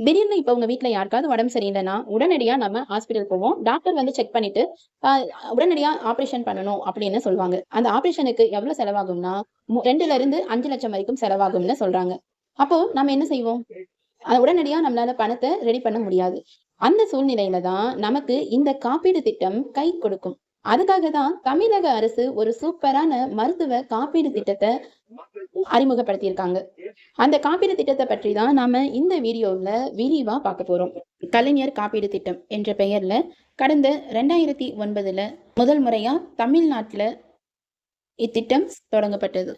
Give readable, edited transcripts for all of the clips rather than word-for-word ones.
திடீர்னு இப்ப உங்க வீட்ல யாருக்காவது உடம்பு சரியில்லைன்னா உடனடியா நம்ம ஹாஸ்பிட்டல் போவோம். டாக்டர் வந்து செக் பண்ணிட்டு உடனடியா ஆபரேஷன் பண்ணணும் அப்படின்னு சொல்லுவாங்க. அந்த ஆபரேஷனுக்கு எவ்வளவு செலவாகும்னா 2ல இருந்து 5 லட்சம் வரைக்கும் செலவாகும்னு சொல்றாங்க. அப்போ நம்ம என்ன செய்வோம்? உடனடியா நம்மளால பணத்தை ரெடி பண்ண முடியாது. அந்த சூழ்நிலையில தான் நமக்கு இந்த காப்பீடு திட்டம் கை கொடுக்கும். அதுக்காக தான் தமிழக அரசு ஒரு சூப்பரான மருத்துவ காப்பீடு திட்டத்தை அறிமுகப்படுத்தியிருக்காங்க. அந்த காப்பீடு திட்டத்தை பற்றி தான் நாம இந்த வீடியோவில் விரிவா பார்க்க போறோம். கலைஞர் காப்பீடு திட்டம் என்ற பெயர்ல கடந்த 2009 முதல் முறையா தமிழ்நாட்டில் இத்திட்டம் தொடங்கப்பட்டது.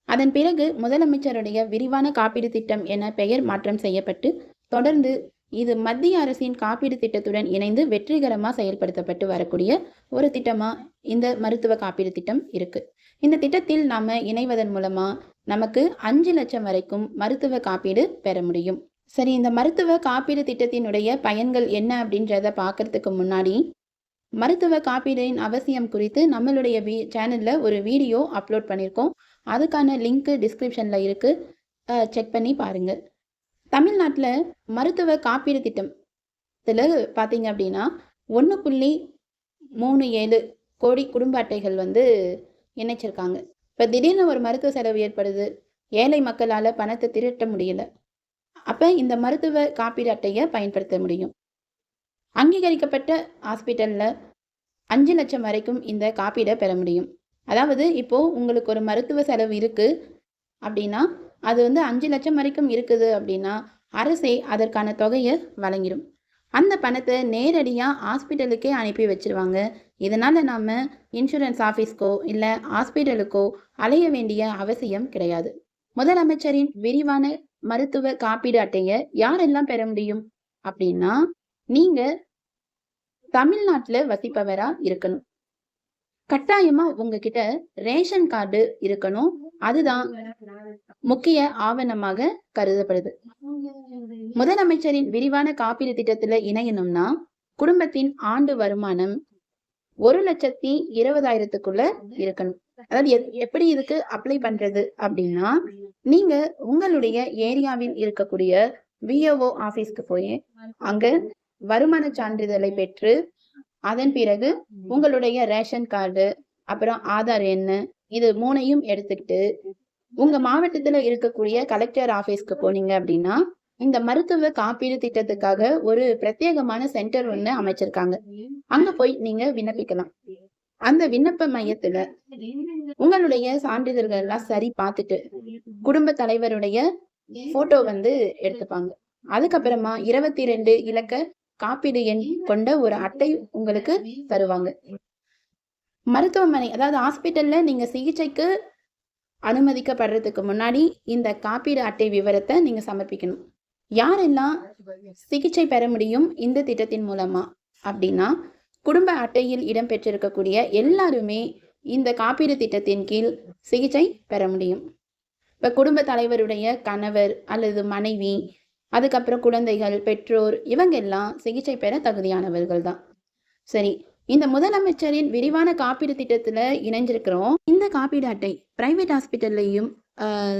அதன் பிறகு முதலமைச்சருடைய விரிவான காப்பீடு திட்டம் என பெயர் மாற்றம் செய்யப்பட்டு தொடர்ந்து இது மத்திய அரசின் காப்பீடு திட்டத்துடன் இணைந்து வெற்றிகரமா செயல்படுத்தப்பட்டு வரக்கூடிய ஒரு திட்டமா இந்த மருத்துவ காப்பீடு திட்டம் இருக்கு. இந்த திட்டத்தில் நாம இணைவதன் மூலமா நமக்கு 5 லட்சம் வரைக்கும் மருத்துவ காப்பீடு பெற முடியும். சரி, இந்த மருத்துவ காப்பீடு திட்டத்தினுடைய பயன்கள் என்ன அப்படின்றத பார்க்கறதுக்கு முன்னாடி மருத்துவ காப்பீடின் அவசியம் குறித்து நம்மளுடைய சேனல்ல ஒரு வீடியோ அப்லோட் பண்ணியிருக்கோம். அதுக்கான லிங்க் டிஸ்கிரிப்ஷன்ல இருக்கு, செக் பண்ணி பாருங்க. தமிழ்நாட்டில் மருத்துவ காப்பீடு திட்டத்தில் பார்த்தீங்க அப்படின்னா 1.37 கோடி குடும்ப அட்டைகள் வந்து இணைச்சிருக்காங்க. இப்போ திடீர்னு ஒரு மருத்துவ செலவு ஏற்படுது, ஏழை மக்களால் பணத்தை திரட்ட முடியல, அப்போ இந்த மருத்துவ காப்பீடு அட்டையை பயன்படுத்த முடியும். அங்கீகரிக்கப்பட்ட ஹாஸ்பிட்டலில் 5 லட்சம் வரைக்கும் இந்த காப்பீடை பெற முடியும். அதாவது இப்போ உங்களுக்கு ஒரு மருத்துவ செலவு இருக்கு அப்படின்னா அது வந்து 5 லட்சம் வரைக்கும் இருக்குது அப்படின்னா அரசே அதற்கான தொகையை வழங்கிடும். அந்த பணத்தை நேரடியாக ஹாஸ்பிட்டலுக்கே அனுப்பி வச்சிருவாங்க. இதனால நாம இன்சூரன்ஸ் ஆஃபீஸ்க்கோ இல்லை ஹாஸ்பிட்டலுக்கோ அலைய வேண்டிய அவசியம் கிடையாது. முதலமைச்சரின் விரிவான மருத்துவ காப்பீடு அட்டையை யாரெல்லாம் பெற முடியும் அப்படின்னா நீங்க தமிழ்நாட்டில் வசிப்பவரா இருக்கணும். கட்டாயமா உங்ககிட்ட ரேஷன் கார்டு இருக்கணும். அதுதான் முக்கிய ஆவணமாக கருதப்படுது. முதலமைச்சரின் விரிவான காப்பீடு திட்டத்துல இணையணும்னா குடும்பத்தின் ஆண்டு வருமானம் 1,20,000க்குள்ள இருக்கணும். அதாவது எப்படி இதுக்கு அப்ளை பண்றது அப்படின்னா நீங்க உங்களுடைய ஏரியாவில் இருக்கக்கூடிய விஓஓ ஆபீஸ்க்கு போய் அங்க வருமான சான்றிதழை பெற்று அதன் பிறகு உங்களுடைய ரேஷன் கார்டு அப்புறம் ஆதார் எண் இது 3ஐயும் எடுத்துக்கிட்டு உங்க மாவட்டத்துல இருக்கக்கூடிய கலெக்டர் ஆபீஸ்க்கு போனீங்க அப்படின்னா இந்த மருத்துவ காப்பீடு திட்டத்துக்காக ஒரு பிரத்யேகமான சென்டர் ஒண்ணு அமைச்சிருக்காங்க. அங்க போய் நீங்க விண்ணப்பிக்கலாம். அந்த விண்ணப்ப மையத்துல உங்களுடைய சான்றிதழ்கள் எல்லாம் சரி பார்த்துட்டு குடும்ப தலைவருடைய போட்டோ வந்து எடுத்துப்பாங்க. அதுக்கப்புறமா 22 இலக்க காப்பீடு எண் கொண்ட ஒரு அட்டை உங்களுக்கு தருவாங்க. மருத்துவமனை அதாவது ஹாஸ்பிட்டல்ல நீங்க சிகிச்சைக்கு அனுமதிக்கப்படுறதுக்கு முன்னாடி இந்த காப்பீடு அட்டை விவரத்தை நீங்க சமர்ப்பிக்கணும். யாரெல்லாம் சிகிச்சை பெற முடியும் இந்த திட்டத்தின் மூலமா அப்படின்னா குடும்ப அட்டையில் இடம்பெற்றிருக்கக்கூடிய எல்லாருமே இந்த காப்பீடு திட்டத்தின் கீழ் சிகிச்சை பெற முடியும். இப்ப குடும்ப தலைவருடைய கணவர் அல்லது மனைவி, அதுக்கப்புறம் குழந்தைகள், பெற்றோர் இவங்க எல்லாம் சிகிச்சை பெற தகுதியானவர்கள் தான். சரி, இந்த முதலமைச்சரின் விரிவான காப்பீடு திட்டத்துல இணைஞ்சிருக்கிறோம். இந்த காப்பீடு அட்டை பிரைவேட் ஹாஸ்பிட்டல்லையும்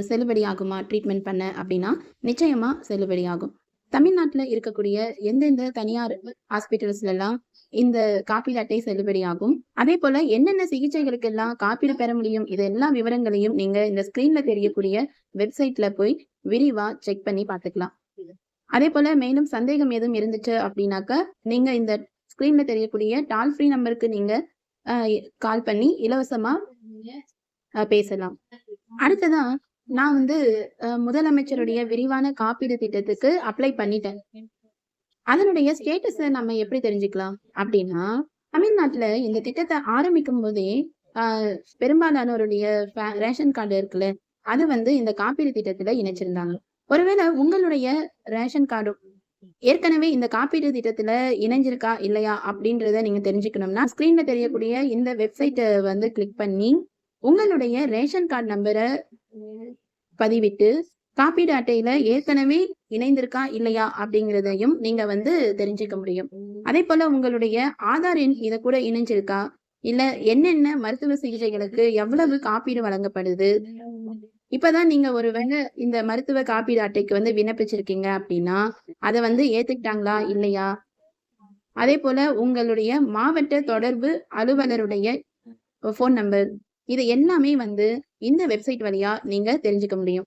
செல்லுபடியாகுமா ட்ரீட்மெண்ட் பண்ண அப்படின்னா நிச்சயமா செல்லுபடியாகும். தமிழ்நாட்டில் இருக்கக்கூடிய எந்தெந்த தனியார் ஹாஸ்பிட்டல்ஸ்ல எல்லாம் இந்த காப்பீடு அட்டை செல்லுபடியாகும். அதே போல என்னென்ன சிகிச்சைகளுக்கு எல்லாம் காப்பீடு பெற முடியும் இது எல்லா விவரங்களையும் நீங்க இந்த ஸ்கிரீன்ல தெரியக்கூடிய வெப்சைட்ல போய் விரிவா செக் பண்ணி பார்த்துக்கலாம். அதே போல மேலும் சந்தேகம் எதுவும் இருந்துச்சு அப்படின்னாக்க நீங்க இந்த ஸ்கிரீன்ல தெரியக்கூடிய டால் ஃப்ரீ நம்பருக்கு நீங்க கால் பண்ணி இலவசமா பேசலாம். அடுத்ததா நான் வந்து முதலமைச்சருடைய விரிவான காப்பீடு திட்டத்துக்கு அப்ளை பண்ணிட்டேன். அதனுடைய ஸ்டேட்டஸ நம்ம எப்படி தெரிஞ்சுக்கலாம் அப்படின்னா தமிழ்நாட்டுல இந்த திட்டத்தை ஆரம்பிக்கும் போதே பெரும்பாலானோருடைய ரேஷன் கார்டு இருக்குல்ல அது வந்து இந்த காப்பீடு திட்டத்துல இணைச்சிருந்தாங்க. ஒருவேளை உங்களுடைய ரேஷன் கார்டு ஏற்கனவே இந்த காப்பீடு திட்டத்துல இணைஞ்சிருக்கா இல்லையா அப்படின்றத நீங்க தெரிஞ்சுக்கணும்னா ஸ்கிரீன்ல தெரியக்கூடிய இந்த வெப்சைட்டை வந்து கிளிக் பண்ணி உங்களுடைய ரேஷன் கார்டு நம்பரை பதிவிட்டு காப்பீடு அட்டையில ஏற்கனவே இணைந்திருக்கா இல்லையா அப்படிங்கிறதையும் நீங்க வந்து தெரிஞ்சுக்க முடியும். அதே போல உங்களுடைய ஆதார் எண் இதை கூட இணைஞ்சிருக்கா, இல்ல என்னென்ன மருத்துவ சிகிச்சைகளுக்கு எவ்வளவு காப்பீடு வழங்கப்படுது, இப்பதான் நீங்க ஒருவேளை இந்த மருத்துவ காப்பீடு அட்டைக்கு விண்ணப்பிச்சிருக்கீங்க அப்படின்னா, அத ஏத்துக்கிட்டாங்களா? இல்லையா? அதேபோல உங்களுடைய மாவட்ட தொடர்பு அலுவலருடைய ஃபோன் நம்பர் இது எல்லாமே இந்த வெப்சைட் வழியா நீங்க தெரிஞ்சுக்க முடியும்.